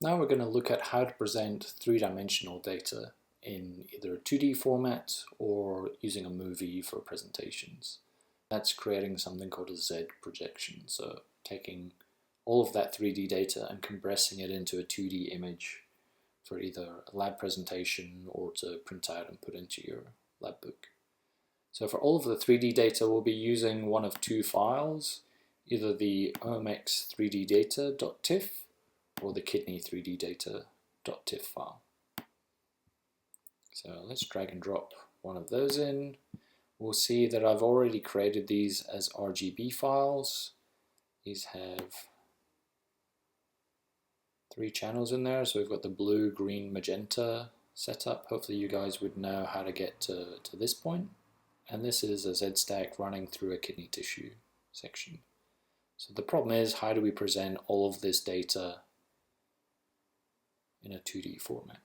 Now we're going to look at how to present three-dimensional data in either a 2D format or using a movie for presentations. That's creating something called a Z projection, so taking all of that 3D data and compressing it into a 2D image for either a lab presentation or to print out and put into your lab book. So for all of the 3D data, we'll be using one of two files, either the omx3ddata.tiff or the kidney3ddata.tiff file. So let's drag and drop one of those in. We'll see that I've already created these as RGB files. These have 3 channels in there, so we've got the blue, green, magenta setup. Hopefully you guys would know how to get to this point. And this is a Z-stack running through a kidney tissue section. So the problem is, how do we present all of this data in a 2D format?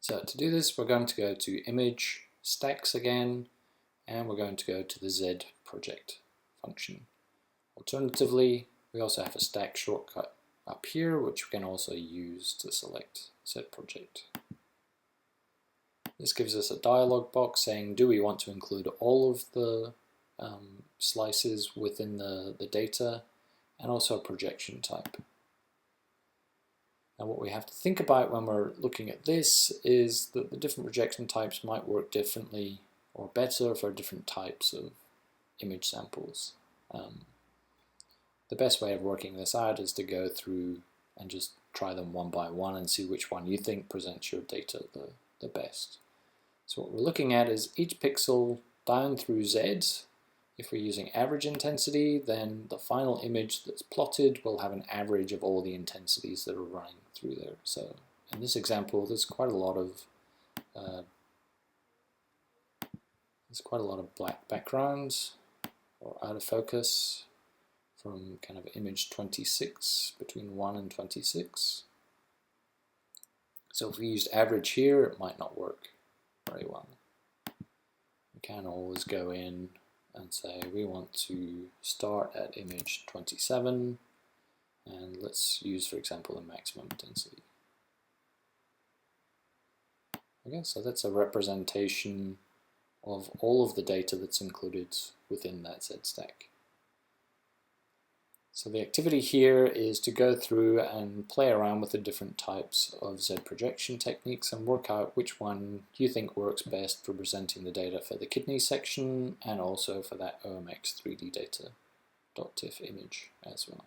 So to do this, we're going to go to Image, Stacks again, and we're going to go to the Z project function. Alternatively, we also have a stack shortcut up here, which we can also use to select Z project. This gives us a dialog box saying, do we want to include all of the slices within the data, and also a projection type. Now what we have to think about when we're looking at this is that the different projection types might work differently or better for different types of image samples. The best way of working this out is to go through and just try them one by one and see which one you think presents your data the best. So what we're looking at is each pixel down through Z. If we're using average intensity, then the final image that's plotted will have an average of all the intensities that are running through there. So in this example, there's quite a lot of black backgrounds or out of focus from kind of image 26, between 1 and 26. So if we used average here, it might not work very well. We can always go in and say we want to start at image 27, and let's use, for example, the maximum intensity. Okay, so that's a representation of all of the data that's included within that Z stack. So the activity here is to go through and play around with the different types of Z projection techniques and work out which one you think works best for presenting the data for the kidney section and also for that OMX3ddata.tiff image as well.